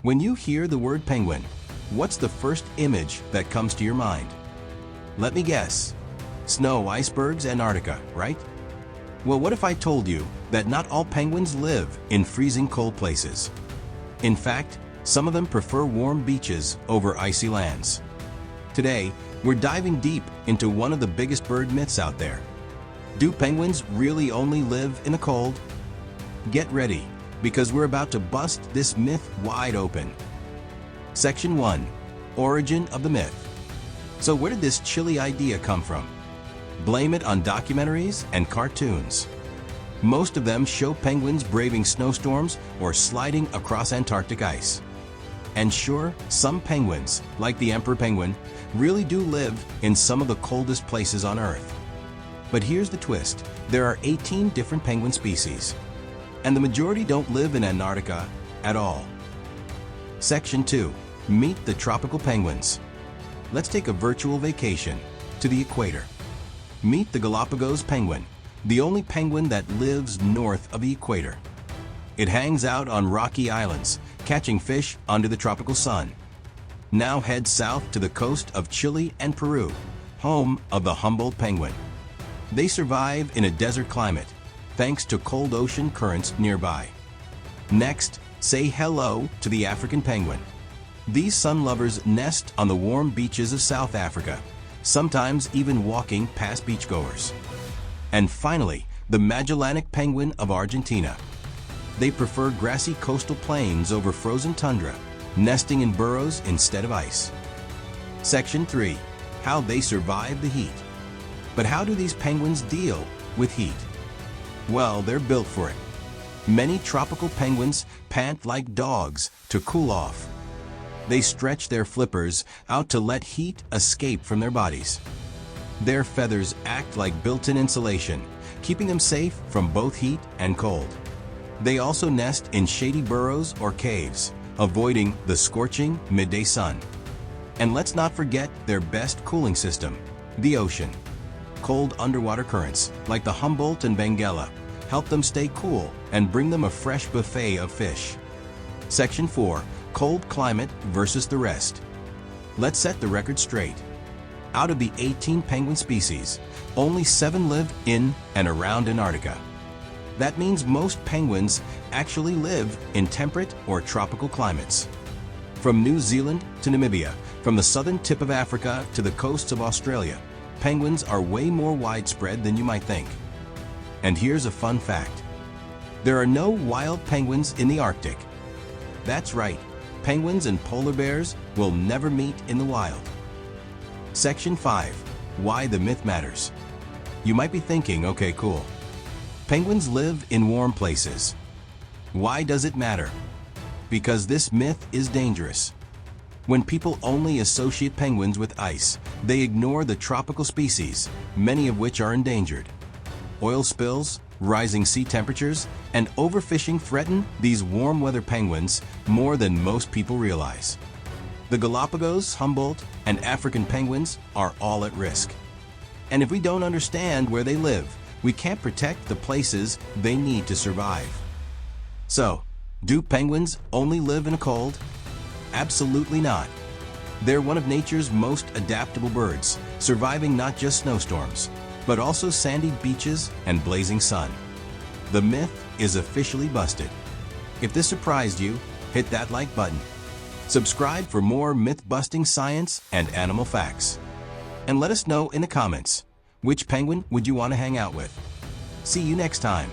When you hear the word penguin, what's the first image that comes to your mind? Let me guess. Snow, icebergs, Antarctica, right? Well, what if I told you that not all penguins live in freezing cold places? In fact, some of them prefer warm beaches over icy lands. Today, we're diving deep into one of the biggest bird myths out there. Do penguins really only live in the cold? Get ready, because we're about to bust this myth wide open. Section 1. Origin of the myth. So where did this chilly idea come from? Blame it on documentaries and cartoons. Most of them show penguins braving snowstorms or sliding across Antarctic ice. And sure, some penguins, like the emperor penguin, really do live in some of the coldest places on Earth. But here's the twist. There are 18 different penguin species, and the majority don't live in Antarctica at all. Section 2. Meet the tropical penguins. Let's take a virtual vacation to the equator. Meet the Galápagos penguin, the only penguin that lives north of the equator. It hangs out on rocky islands, catching fish under the tropical sun. Now head south to the coast of Chile and Peru, home of the Humboldt penguin. They survive in a desert climate, thanks to cold ocean currents nearby. Next, say hello to the African penguin. These sun lovers nest on the warm beaches of South Africa, sometimes even walking past beachgoers. And finally, the Magellanic penguin of Argentina. They prefer grassy coastal plains over frozen tundra, nesting in burrows instead of ice. Section 3. How they survive the heat. But how do these penguins deal with heat? Well, they're built for it. Many tropical penguins pant like dogs to cool off. They stretch their flippers out to let heat escape from their bodies. Their feathers act like built-in insulation, keeping them safe from both heat and cold. They also nest in shady burrows or caves, avoiding the scorching midday sun. And let's not forget their best cooling system, the ocean. Cold underwater currents, like the Humboldt and Benguela, help them stay cool and bring them a fresh buffet of fish. Section 4. Cold climate versus the rest. Let's set the record straight. Out of the 18 penguin species, only 7 live in and around Antarctica. That means most penguins actually live in temperate or tropical climates. From New Zealand to Namibia, from the southern tip of Africa to the coasts of Australia, penguins are way more widespread than you might think. And here's a fun fact. There are no wild penguins in the Arctic. That's right, penguins and polar bears will never meet in the wild. Section 5. Why the myth matters. You might be thinking, okay, cool. Penguins live in warm places. Why does it matter? Because this myth is dangerous. When people only associate penguins with ice, they ignore the tropical species, many of which are endangered. Oil spills, rising sea temperatures, and overfishing threaten these warm-weather penguins more than most people realize. The Galápagos, Humboldt, and African penguins are all at risk. And if we don't understand where they live, we can't protect the places they need to survive. So, do penguins only live in a cold? Absolutely not. They're one of nature's most adaptable birds, surviving not just snowstorms, but also sandy beaches and blazing sun. The myth is officially busted. If this surprised you, hit that like button. Subscribe for more myth-busting science and animal facts. And let us know in the comments, which penguin would you want to hang out with? See you next time.